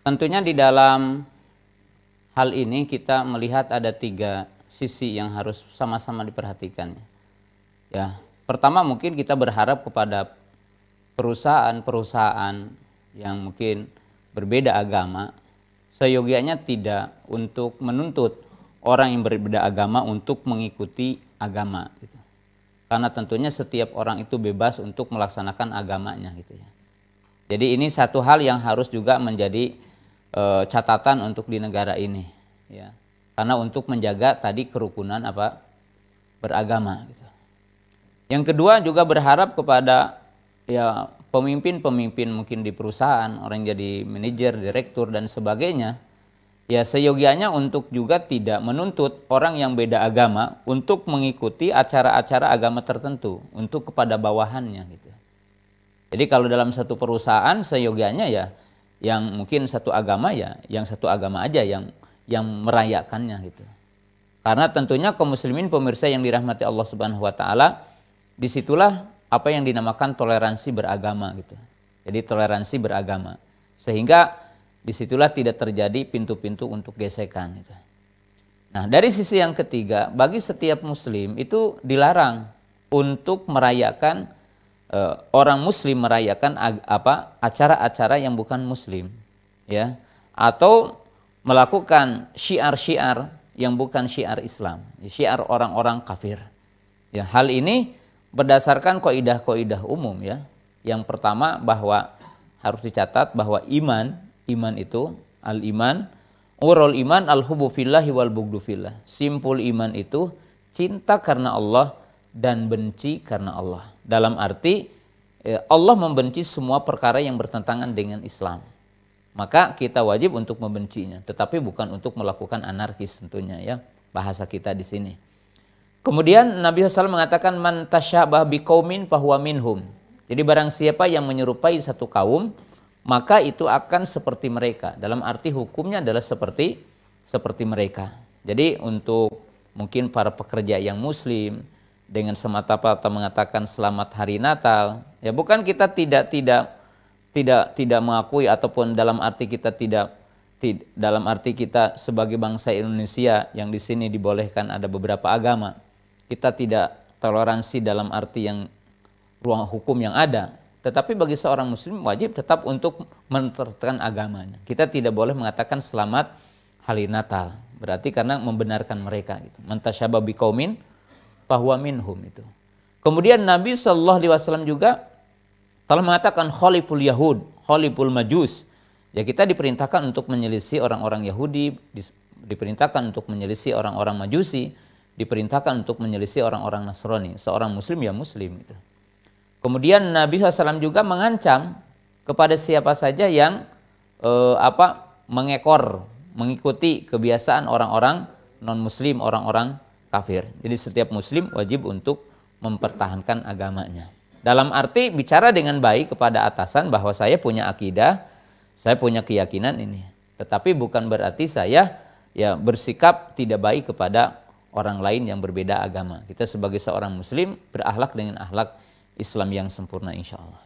Tentunya di dalam hal ini kita melihat ada 3 sisi yang harus sama-sama diperhatikan. Ya, pertama mungkin kita berharap kepada perusahaan-perusahaan yang mungkin berbeda agama, seyogianya tidak untuk menuntut orang yang berbeda agama untuk mengikuti agama gitu. Karena tentunya setiap orang itu bebas untuk melaksanakan agamanya gitu ya. Jadi ini satu hal yang harus juga menjadi catatan untuk di negara ini ya. Karena untuk menjaga tadi kerukunan beragama gitu. Yang kedua juga berharap kepada ya pemimpin-pemimpin mungkin di perusahaan, orang jadi manajer, direktur dan sebagainya. Ya seyogianya untuk juga tidak menuntut orang yang beda agama untuk mengikuti acara-acara agama tertentu untuk kepada bawahannya gitu. Jadi kalau dalam satu perusahaan seyogianya ya yang mungkin satu agama ya yang satu agama aja yang merayakannya gitu. Karena tentunya kaum muslimin pemirsa yang dirahmati Allah Subhanahu wa taala, disitulah apa yang dinamakan toleransi beragama gitu. Jadi toleransi beragama. Sehingga disitulah tidak terjadi pintu-pintu untuk gesekan gitu. Nah, dari sisi yang ketiga, bagi setiap muslim itu dilarang untuk merayakan orang muslim merayakan acara-acara yang bukan muslim ya, atau melakukan syiar-syiar yang bukan syiar Islam, syiar orang-orang kafir. Ya, hal ini berdasarkan kaidah-kaidah umum ya. Yang pertama bahwa harus dicatat bahwa iman itu al-iman urul iman al-hubbu fillahi wal bughdu fillah. Simpul iman itu cinta karena Allah dan benci karena Allah. Dalam arti Allah membenci semua perkara yang bertentangan dengan Islam. Maka kita wajib untuk membencinya, tetapi bukan untuk melakukan anarkis tentunya ya. Bahasa kita di sini. Kemudian Nabi SAW mengatakan man tasyabah biqaumin fahuwa minhum. Jadi barang siapa yang menyerupai satu kaum, maka itu akan seperti mereka. Dalam arti hukumnya adalah seperti mereka. Jadi untuk mungkin para pekerja yang muslim dengan semata-mata mengatakan selamat hari Natal, ya bukan kita tidak mengakui ataupun dalam arti kita sebagai bangsa Indonesia yang di sini dibolehkan ada beberapa agama. Kita tidak toleransi dalam arti yang ruang hukum yang ada. Tetapi bagi seorang muslim wajib tetap untuk menerapkan agamanya. Kita tidak boleh mengatakan selamat hari Natal. Berarti karena membenarkan mereka gitu. Man tasyabbaha biqaumin fahuwa minhum itu. Kemudian Nabi SAW juga telah mengatakan khaliful yahud, khaliful majus. Ya kita diperintahkan untuk menyelisih orang-orang Yahudi, diperintahkan untuk menyelisih orang-orang Majusi, diperintahkan untuk menyelisih orang-orang Nasrani. Seorang muslim ya muslim itu. Kemudian Nabi SAW juga mengancam kepada siapa saja yang mengikuti kebiasaan orang-orang non-muslim, orang-orang kafir. Jadi setiap muslim wajib untuk mempertahankan agamanya. Dalam arti bicara dengan baik kepada atasan bahwa saya punya akidah, saya punya keyakinan ini. Tetapi bukan berarti saya ya bersikap tidak baik kepada orang lain yang berbeda agama. Kita sebagai seorang muslim berakhlak dengan akhlak Islam yang sempurna insya Allah.